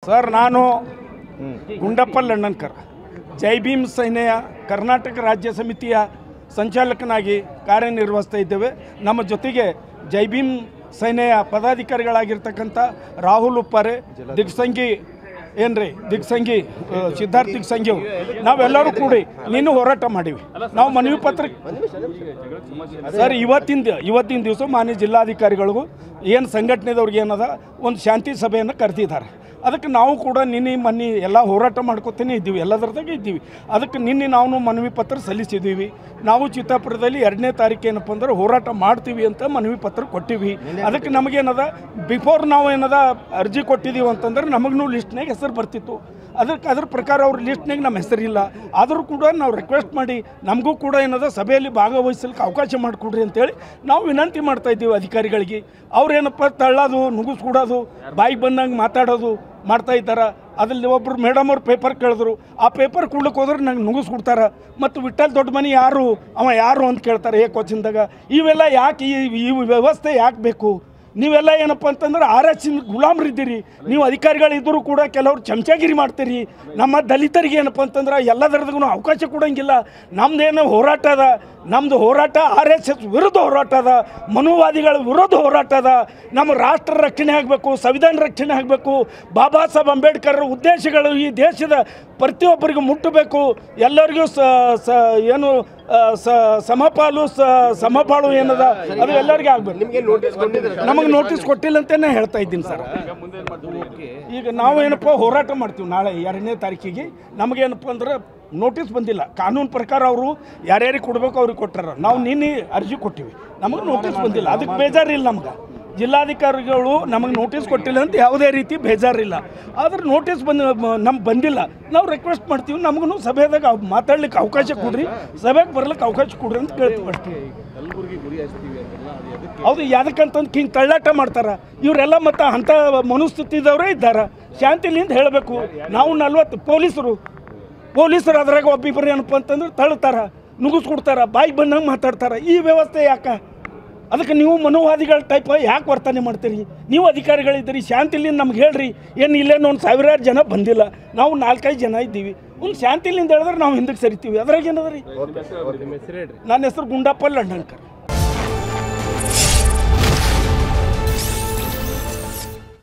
Sir, ನಾನು ಗುಂಡಪ್ಪ ಲಣ್ಣನ್ಕರ್, ಜೈ ಭೀಮ್ ಸೇನೆಯ ಕರ್ನಾಟಕ ರಾಜ್ಯ ಸಮಿತಿಯ ಸಂಚಾಲಕನಾಗಿ ಕಾರ್ಯನಿರ್ವಹಿಸ್ತಾ ಇದ್ದೇವೆ. ನಮ್ಮ ಜೊತೆಗೆ ಜೈ ಭೀಮ್ ಸೇನೆಯ ಪದಾಧಿಕಾರಿಗಳಾಗಿರ್ತಕ್ಕಂಥ ರಾಹುಲ್ ಉಪ್ಪಾರೆ, ದಿಗ್ಸಂಗಿ ದಿಗ್ಸಂಗಿ ಸಿದ್ಧಾರ್ಥ್ ದಿಗ್ಸಂಗಿ ನಾವೆಲ್ಲರೂ ಕೂಡಿ ನೀನು ಹೋರಾಟ ಮಾಡೀವಿ. ನಾವು ಮನವಿ ಪತ್ರ ಸರ್ ಇವತ್ತಿನ ದಿವಸ ಮಾನ್ಯ ಜಿಲ್ಲಾಧಿಕಾರಿಗಳಿಗೂ ಏನು ಸಂಘಟನೆದವ್ರಿಗೆ ಏನದ ಒಂದು ಶಾಂತಿ ಸಭೆಯನ್ನು ಕರೆದಿದ್ದಾರೆ. ಅದಕ್ಕೆ ನಾವು ಕೂಡ ನಿನ್ನೆ ಮೊನ್ನೆ ಎಲ್ಲ ಹೋರಾಟ ಮಾಡ್ಕೊತೇನೆ ಇದ್ದೀವಿ, ಎಲ್ಲದರದಾಗೆ ಇದ್ದೀವಿ. ಅದಕ್ಕೆ ನಿನ್ನೆ ನಾವು ಮನವಿ ಪತ್ರ ಸಲ್ಲಿಸಿದ್ದೀವಿ. ನಾವು ಚಿತ್ತಾಪುರದಲ್ಲಿ 2ನೇ ತಾರೀಕು ಏನಪ್ಪ ಅಂದ್ರೆ ಹೋರಾಟ ಮಾಡ್ತೀವಿ ಅಂತ ಮನವಿ ಪತ್ರ ಕೊಟ್ಟಿವಿ. ಅದಕ್ಕೆ ನಮಗೇನದ ಬಿಫೋರ್ ನಾವು ಏನದ ಅರ್ಜಿ ಕೊಟ್ಟಿದ್ದೀವಿ ಅಂತಂದ್ರೆ ನಮಗೂ ಲಿಸ್ಟ್ನಾಗ ಹೆಸರು ಬರ್ತಿತ್ತು. ಅದ್ರ ಪ್ರಕಾರ ಅವ್ರ ಲಿಸ್ಟ್ನಾಗ ನಮ್ಮ ಹೆಸರಿಲ್ಲ. ಆದರೂ ಕೂಡ ನಾವು ರಿಕ್ವೆಸ್ಟ್ ಮಾಡಿ ನಮಗೂ ಕೂಡ ಏನದ ಸಭೆಯಲ್ಲಿ ಭಾಗವಹಿಸಲಿಕ್ಕೆ ಅವಕಾಶ ಮಾಡಿಕೊಡ್ರಿ ಅಂತೇಳಿ ನಾವು ವಿನಂತಿ ಮಾಡ್ತಾ ಇದ್ದೀವಿ ಅಧಿಕಾರಿಗಳಿಗೆ. ಅವ್ರೇನಪ್ಪ ತಳ್ಳೋದು, ನುಗ್ಗಿಸ್ಕೊಡೋದು, ಬಾಯಿಗೆ ಬಂದಂಗೆ ಮಾತಾಡೋದು ಮಾಡ್ತಾ ಇದ್ದಾರೆ. ಅದ್ರಲ್ಲಿ ಒಬ್ಬರು ಮೇಡಮ್ ಅವ್ರು ಪೇಪರ್ ಕೇಳಿದ್ರು, ಆ ಪೇಪರ್ ಕೊಡ್ಲಿಕ್ಕೆ ಹೋದ್ರೆ ನಂಗೆ ನುಗ್ಗಿಸ್ಕೊಡ್ತಾರೆ. ಮತ್ತು ವಿಠಲ್ ದೊಡ್ಡ ಮನೆ ಯಾರು ಅಂತ ಕೇಳ್ತಾರೆ ಕ್ವಶನ್ದಾಗ. ಇವೆಲ್ಲ ಯಾಕೆ ಈ ವ್ಯವಸ್ಥೆ ಯಾಕೆ ಬೇಕು? ನೀವೆಲ್ಲ ಏನಪ್ಪ ಅಂತಂದ್ರೆ RS ಗುಲಾಮರಿದ್ದೀರಿ. ನೀವು ಅಧಿಕಾರಿಗಳಿದ್ದರೂ ಕೂಡ ಕೆಲವರು ಚಮಚಾಗಿರಿ ಮಾಡ್ತೀರಿ. ನಮ್ಮ ದಲಿತರಿಗೆ ಏನಪ್ಪ ಅಂತಂದ್ರೆ ಎಲ್ಲದರದಾಗೂ ಅವಕಾಶ ಕೊಡೋಂಗಿಲ್ಲ. ನಮ್ಮದೇನೋ ಹೋರಾಟ ಅದ, ನಮ್ಮದು ಹೋರಾಟ RSS ವಿರುದ್ಧ ಹೋರಾಟ ಅದ, ಮನುವಾದಿಗಳ ವಿರುದ್ಧ ಹೋರಾಟ ಅದ. ನಮ್ಮ ರಾಷ್ಟ್ರ ರಕ್ಷಣೆ ಆಗಬೇಕು, ಸಂವಿಧಾನ ರಕ್ಷಣೆ ಆಗಬೇಕು, ಬಾಬಾ ಸಾಹೇಬ್ ಅಂಬೇಡ್ಕರ್ ಉದ್ದೇಶಗಳು ಈ ದೇಶದ ಪ್ರತಿಯೊಬ್ಬರಿಗೂ ಮುಟ್ಟಬೇಕು. ಎಲ್ಲರಿಗೂ ಏನು ಸಮಪಾಲು ಏನದ ಅದು ಎಲ್ಲರಿಗೂ ಆಗಬೇಕು. ನಮಗೆ ನೋಟಿಸ್ ಕೊಟ್ಟಿಲ್ಲ ಅಂತಲೇ ಹೇಳ್ತಾ ಇದ್ದೀನಿ ಸರ್. ಈಗ ನಾವು ಏನಪ್ಪ ಹೋರಾಟ ಮಾಡ್ತೀವಿ ನಾಳೆ 2ನೇ ತಾರೀಕಿಗೆ. ನಮಗೇನಪ್ಪ ಅಂದ್ರೆ ನೋಟಿಸ್ ಬಂದಿಲ್ಲ. ಕಾನೂನು ಪ್ರಕಾರ ಅವರು ಯಾರ್ಯಾರಿಗೆ ಕೊಡಬೇಕು ಅವ್ರಿಗೆ ಕೊಟ್ಟಾರ. ನಾವು ನಿನ್ನೆ ಅರ್ಜಿ ಕೊಟ್ಟಿವಿ, ನಮಗೆ ನೋಟಿಸ್ ಬಂದಿಲ್ಲ. ಅದಕ್ಕೆ ಬೇಜಾರಿಲ್ಲ. ನಮ್ಗೆ ಜಿಲ್ಲಾಧಿಕಾರಿಗಳು ನಮಗೆ ನೋಟಿಸ್ ಕೊಟ್ಟಿಲ್ಲ ಅಂತ ಯಾವುದೇ ರೀತಿ ಬೇಜಾರಿಲ್ಲ. ಆದರೆ ನೋಟಿಸ್ ನಮ್ಗೆ ಬಂದಿಲ್ಲ. ನಾವು ರಿಕ್ವೆಸ್ಟ್ ಮಾಡ್ತೀವಿ, ನಮಗೂ ಸಭೆದಾಗ ಮಾತಾಡ್ಲಿಕ್ಕೆ ಅವಕಾಶ ಕೊಡ್ರಿ, ಸಭೆಗೆ ಬರ್ಲಿಕ್ಕೆ ಅವಕಾಶ ಕೊಡ್ರಿ ಅಂತ ಕೇಳ್ತೀವಿ ಅಷ್ಟೇ. ಹೌದು, ಯಾದಕ್ಕಂತಂದು ಹಿಂಗೆ ತಳ್ಳಾಟ ಮಾಡ್ತಾರೆ ಇವರೆಲ್ಲ. ಮತ್ತು ಅಂಥ ಮನಸ್ಥಿತಿದವರೇ ಇದ್ದಾರೆ. ಶಾಂತಿಲಿಂದ ಹೇಳಬೇಕು. ನಾವು 40 ಪೊಲೀಸರು ಅದ್ರಾಗ ಒಬ್ಬಿಬ್ಬರು ಏನಪ್ಪ ಅಂತಂದ್ರೆ ತಳ್ತಾರೆ, ನುಗ್ಗಿಸ್ಕೊಡ್ತಾರೆ, ಬಾಯಿಗೆ ಬಂದಂಗೆ ಮಾತಾಡ್ತಾರೆ. ಈ ವ್ಯವಸ್ಥೆ ಯಾಕೆ? ಅದಕ್ಕೆ ನೀವು ಮನುವಾದಿಗಳ ಟೈಪ್ ಯಾಕೆ ವರ್ತನೆ ಮಾಡ್ತೀರಿ? ನೀವು ಅಧಿಕಾರಿಗಳಿದ್ದೀರಿ, ಶಾಂತಿಲಿಂದ ನಮ್ಗೆ ಹೇಳ್ರಿ. ಏನು ಇಲ್ಲೇನು ಒಂದು 1000 ಜನ ಬಂದಿಲ್ಲ, ನಾವು 4-5 ಜನ ಇದ್ದೀವಿ. ಒಂದು ಶಾಂತಿಲಿಂದ ಹೇಳಿದ್ರೆ ನಾವು ಹಿಂದಕ್ಕೆ ಸರಿತೀವಿ. ಅದ್ರಾಗ ಏನದ ರೀ? ನನ್ನ ಹೆಸರು ಗುಂಡಪ್ಪ ಲಣ್ಣನ್ಕರ್.